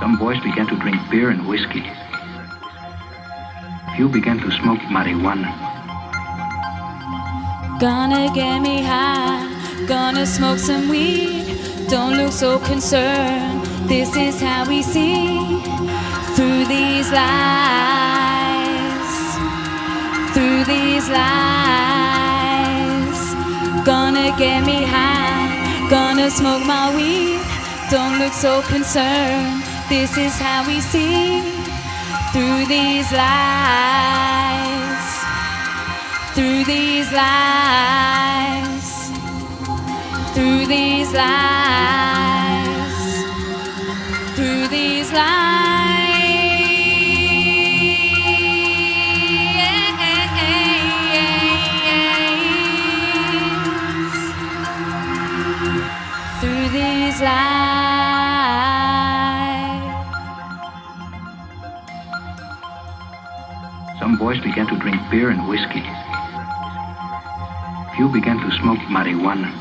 Some boys began to drink beer and whiskey. Few began to smoke marijuana. Gonna get me high, gonna smoke some weed. Don't look so concerned, this is how we see through these lies, through these lies. Gonna get me high, gonna smoke my weed. Don't look so concerned, this is how we see through these lies, through these lies, through these lies, through these lies. Through these lies. Some boys began to drink beer and whiskey. Few began to smoke marijuana.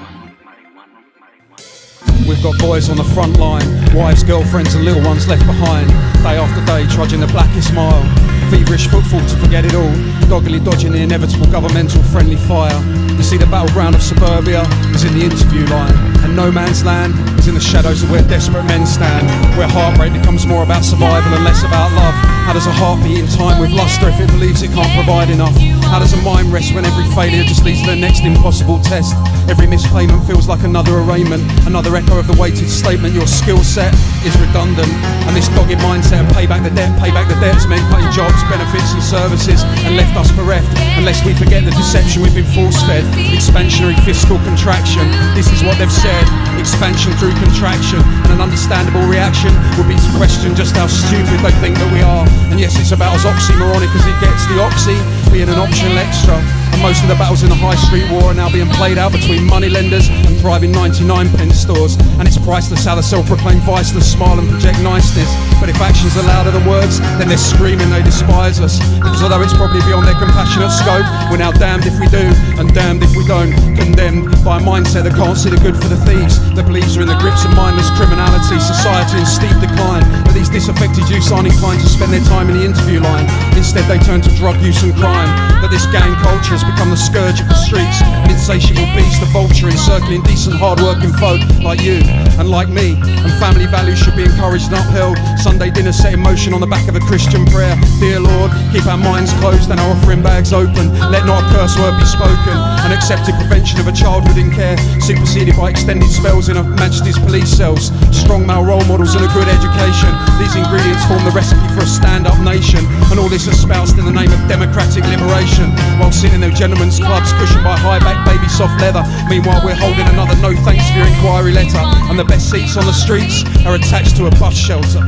We've got boys on the front line, wives, girlfriends and little ones left behind. Day after day trudging the blackest mile, feverish footfall to forget it all, doggedly dodging the inevitable governmental friendly fire. You see the battleground of suburbia is in the interview line, and no man's land is in the shadows of where desperate men stand, where heartbreak becomes more about survival and less about love. How does a heart beat in time with luster if it believes it can't provide enough? How does a mind rest when every failure just leads to the next impossible test? Every missed payment feels like another arraignment, another echo of the weighted statement your skill set is redundant. And this dogged mindset of pay back the debt has meant cutting jobs, benefits and services and left us bereft, unless we forget the deception we've been force-fed. Expansionary fiscal contraction, this is what they've said. Expansion through contraction, and an understandable reaction would be to question just how stupid they think that we are. And yes, it's about as oxymoronic as it gets, the oxy being an optional extra. And most of the battles in the high street war are now being played out between moneylenders and thriving 99p stores. And it's priceless how the self-proclaimed viceless smile and project niceness. But if actions are louder than words, then they're screaming they despise us. Because although it's probably beyond their compassionate scope, we're now damned if we do and damned if we don't. Condemned by a mindset that can't see the good for the thieves, that believes are in the grips of mindless criminality, society in steep decline. But these disaffected youths aren't inclined to spend their time in the interview line. Instead they turn to drug use and crime. That this gang culture has become the scourge of the streets, an insatiable beast, a vulture encircling decent hard-working folk like you and like me. And family values should be encouraged and upheld. Sunday dinner set in motion on the back of a Christian prayer. Dear Lord, keep our minds closed and our offering bags open. Let not a curse word be spoken. An accepted prevention of a childhood in care, superseded by extended spells in Her Majesty's police cells. Strong male role models and a good education, these ingredients form the recipe for a stand-up nation. And all this espoused in the name of democratic liberation, while sitting in their gentlemen's clubs cushioned by high-back baby soft leather. Meanwhile we're holding another no thanks for your inquiry letter, and the best seats on the streets are attached to a bus shelter.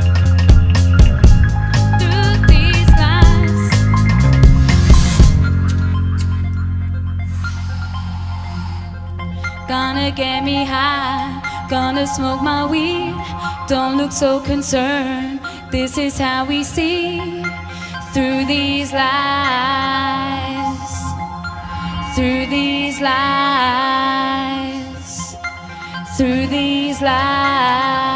Gonna get me high, gonna smoke my weed. Don't look so concerned, this is how we see through these lies, through these lies, through these lies.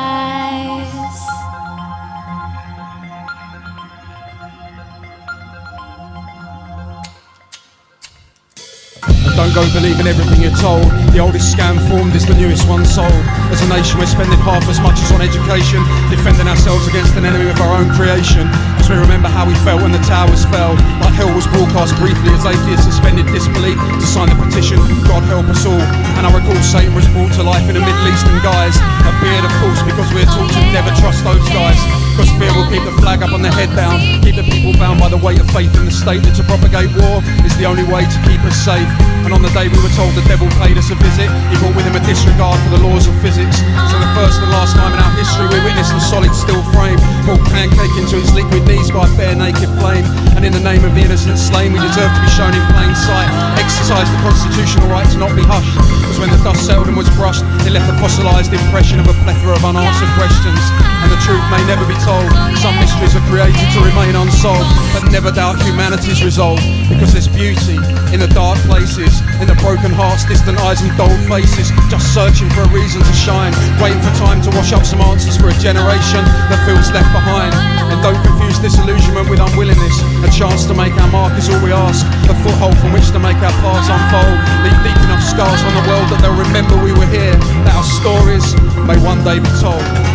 Don't go believing everything you're told. The oldest scam formed is the newest one sold. As a nation we're spending half as much as on education, defending ourselves against an enemy of our own creation. As we remember how we felt when the towers fell, like hell was broadcast briefly as atheists suspended disbelief to sign the petition, God help us all. And I recall Satan was brought to life in a Middle Eastern guise, a beard of course, because we're taught to never trust those guys. Because fear will keep the flag up and the head down, keep the people bound by the weight of faith in the state, that to propagate war is the only way to keep us safe. And on the day we were told the devil paid us a visit, he brought with him a disregard for the laws of physics. So the first and last time in our history we witnessed a solid steel frame brought pancake into its liquid knees by a bare naked flame. And in the name of the innocent slain we deserve to be shown in plain sight. Exercise the constitutional right to not be hushed, because when the dust settled and was brushed, it left a fossilised impression of a plethora of unanswered questions. And the truth may never be told, some mysteries are created to remain unsolved. But never doubt humanity's resolve, because there's beauty in the dark places, in the broken hearts past, distant eyes and dull faces, just searching for a reason to shine, waiting for time to wash up some answers for a generation that feels left behind. And don't confuse disillusionment with unwillingness. A chance to make our mark is all we ask, a foothold from which to make our paths unfold, leave deep enough scars on the world that they'll remember we were here, that our stories may one day be told.